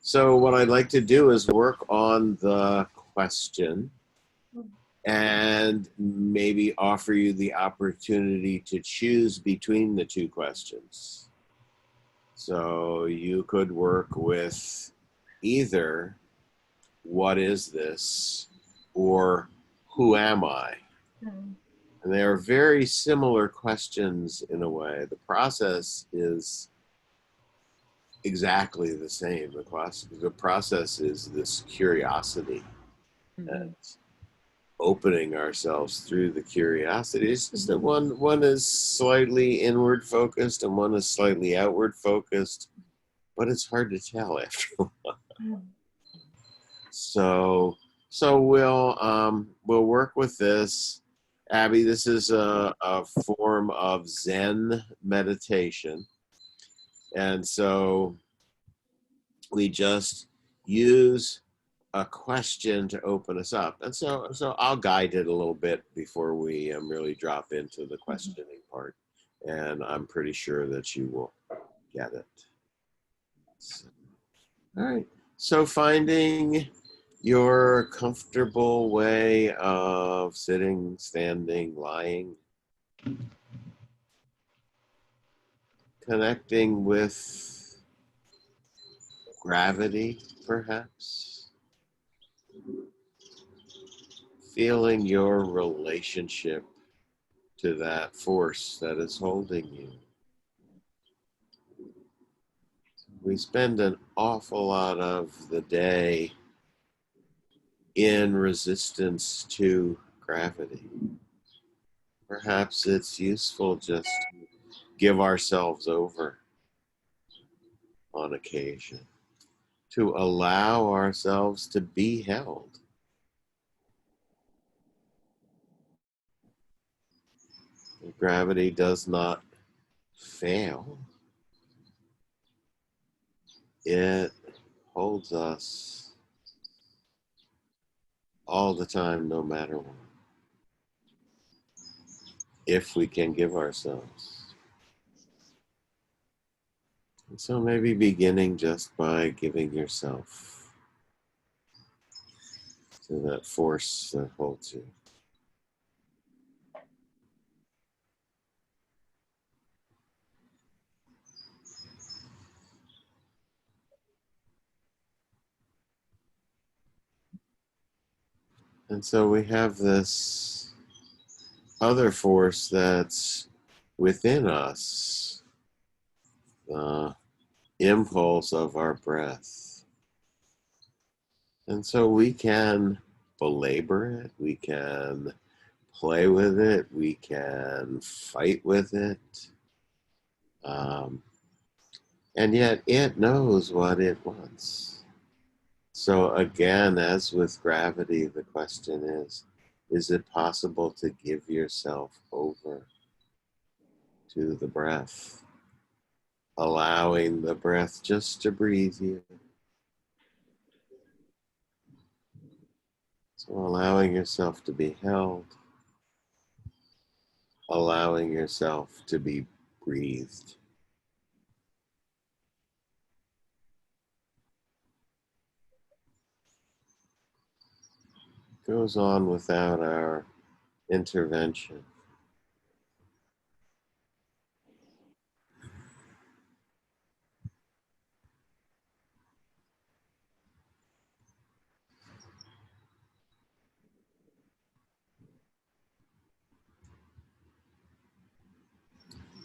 So what I'd like to do is work on the question and maybe offer you the opportunity to choose between the two questions. So you could work with either what is this or who am I? And they are very similar questions in a way. The process is exactly the same. The process is this curiosity and opening ourselves through the curiosity. It's just that one is slightly inward focused and one is slightly outward focused, but it's hard to tell after a while. So we'll work with this. Abby, this is a form of Zen meditation. And so we just use a question to open us up. And so I'll guide it a little bit before we really drop into the questioning part. And I'm pretty sure that you will get it. So, all right. So finding your comfortable way of sitting, standing, lying, connecting with gravity, perhaps, feeling your relationship to that force that is holding you. We spend an awful lot of the day in resistance to gravity. Perhaps it's useful just to give ourselves over on occasion, to allow ourselves to be held. Gravity does not fail. It holds us all the time, no matter what, if we can give ourselves. And so maybe beginning just by giving yourself to that force that holds you. And so we have this other force that's within us, the impulse of our breath. And so we can belabor it, we can play with it, we can fight with it. And yet it knows what it wants. So again, as with gravity, the question is it possible to give yourself over to the breath, allowing the breath just to breathe you? So allowing yourself to be held, allowing yourself to be breathed. Goes on without our intervention.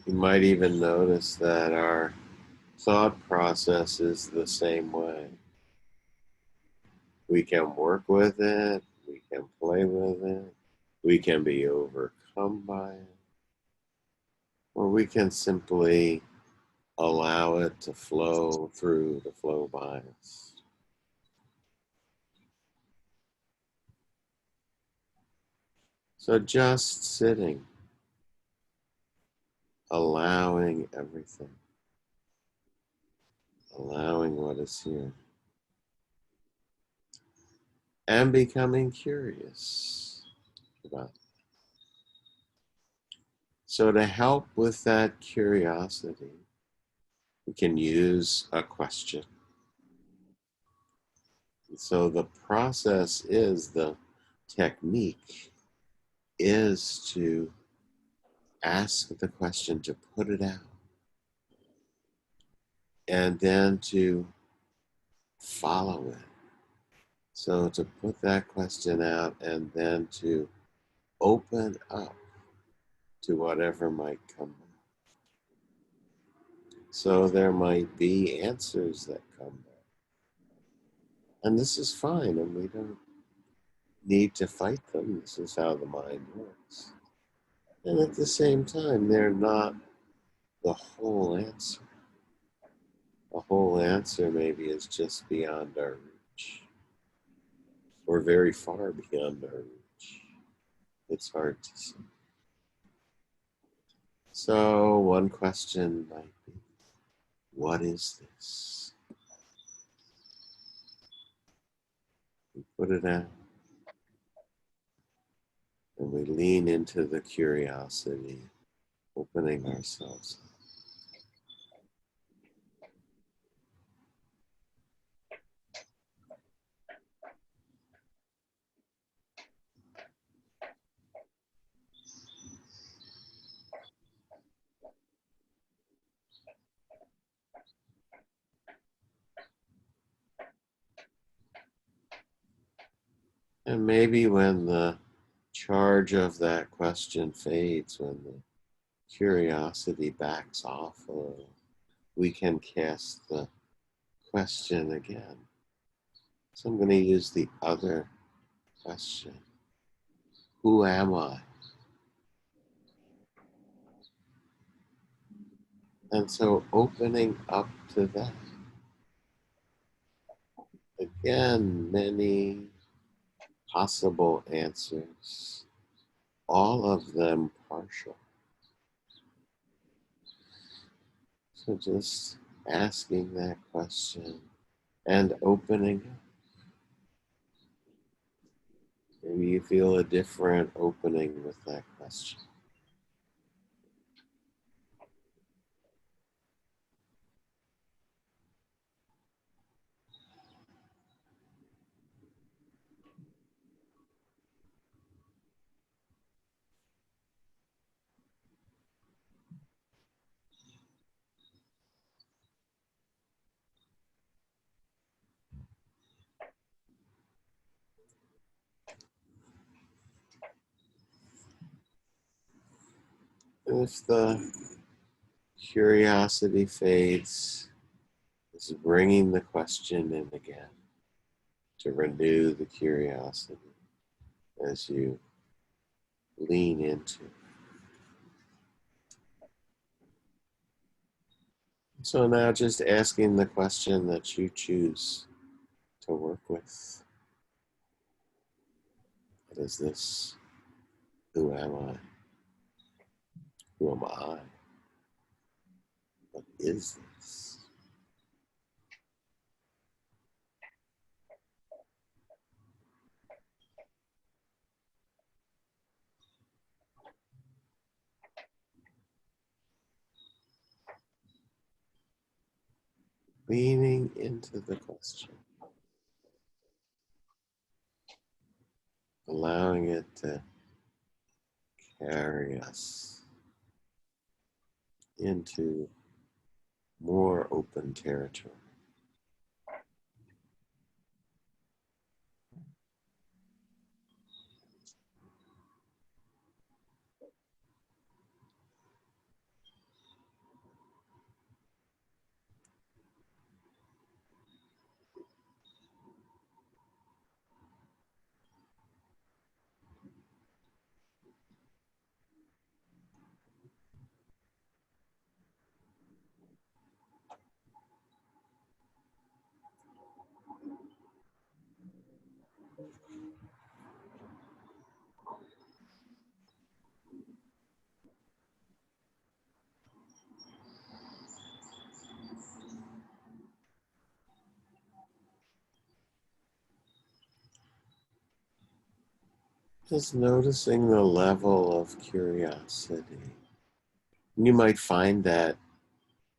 You might even notice that our thought process is the same way. We can work with it, we can play with it, we can be overcome by it, or we can simply allow it to flow through the flow by us. So just sitting, allowing everything, allowing what is here, and becoming curious about it. So to help with that curiosity, we can use a question. So the process is, the technique is to ask the question, to put it out, and then to follow it. So to put that question out and then to open up to whatever might come up. So there might be answers that come back. And this is fine, and we don't need to fight them. This is how the mind works. And at the same time, they're not the whole answer. The whole answer maybe is just beyond our reach, or very far beyond our reach. It's hard to see. So one question might be, what is this? We put it out, and we lean into the curiosity, opening ourselves up. And maybe when the charge of that question fades, when the curiosity backs off a little, we can cast the question again. So I'm going to use the other question. Who am I? And so opening up to that. Again, many possible answers, all of them partial. So just asking that question and opening up. Maybe you feel a different opening with that question. If the curiosity fades, it's bringing the question in again to renew the curiosity as you lean into it. So now just asking the question that you choose to work with. What is this? Who am I? Who am I? What is this? Leaning into the question, allowing it to carry us into more open territory. Just noticing the level of curiosity. You might find that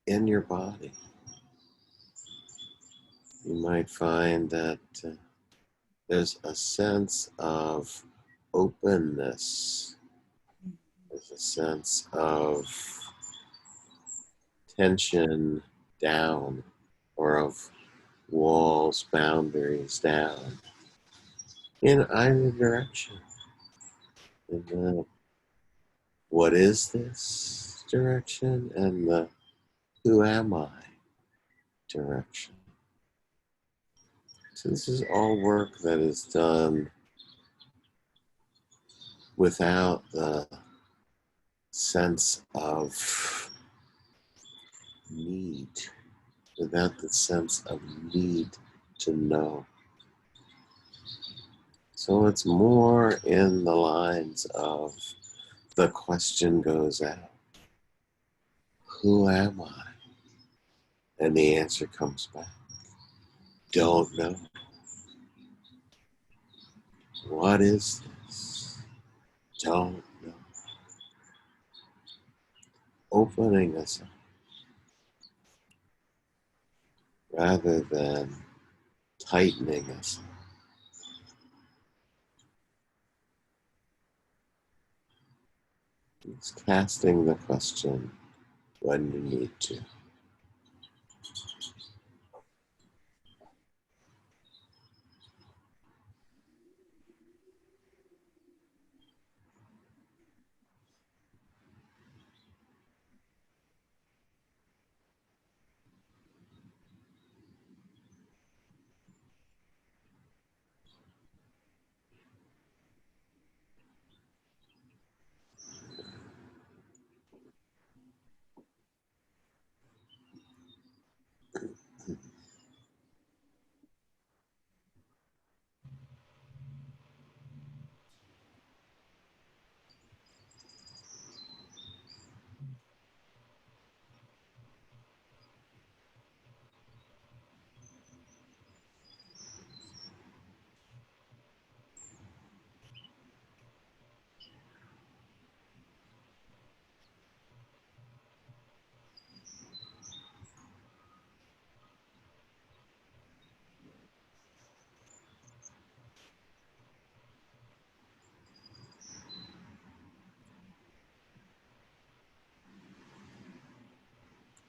in your body. You might find that there's a sense of openness. There's a sense of tension down, or of walls, boundaries down in either direction. In the what is this direction and the who am I direction. So this is all work that is done without the sense of need, without the sense of need to know. So it's more in the lines of the question goes out, who am I? And the answer comes back, don't know. What is this? Don't know. Opening us up rather than tightening us up. It's casting the question when you need to.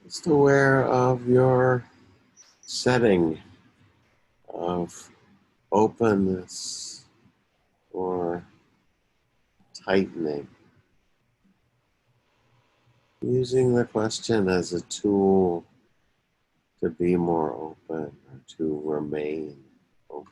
Just aware of your setting of openness or tightening. Using the question as a tool to be more open or to remain open.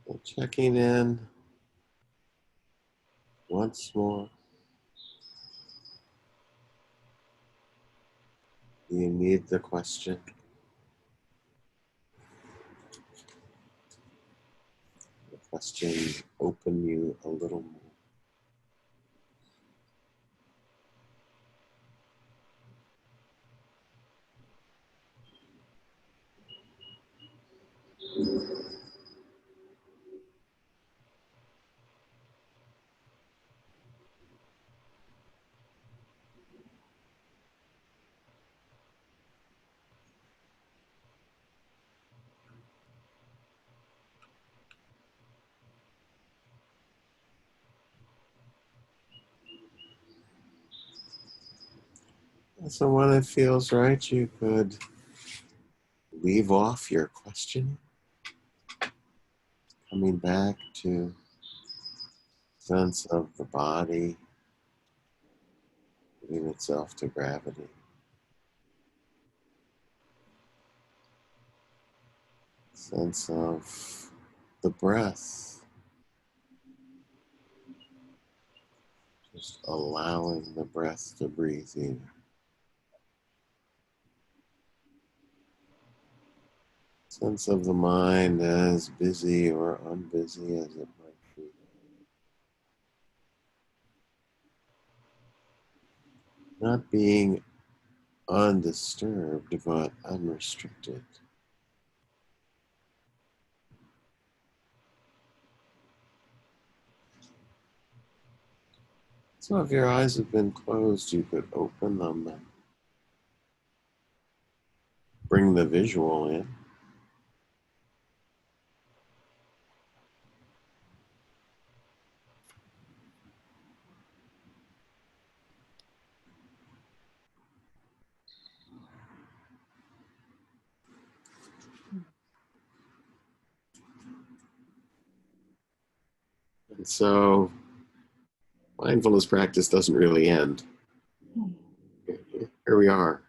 And checking in once more. Do you need the question? The question open you a little more. So when it feels right, you could leave off your question, coming back to sense of the body giving itself to gravity. Sense of the breath, just allowing the breath to breathe in. Sense of the mind as busy or unbusy as it might be. Not being undisturbed, but unrestricted. So if your eyes have been closed, you could open them and bring the visual in. And so mindfulness practice doesn't really end. Here we are.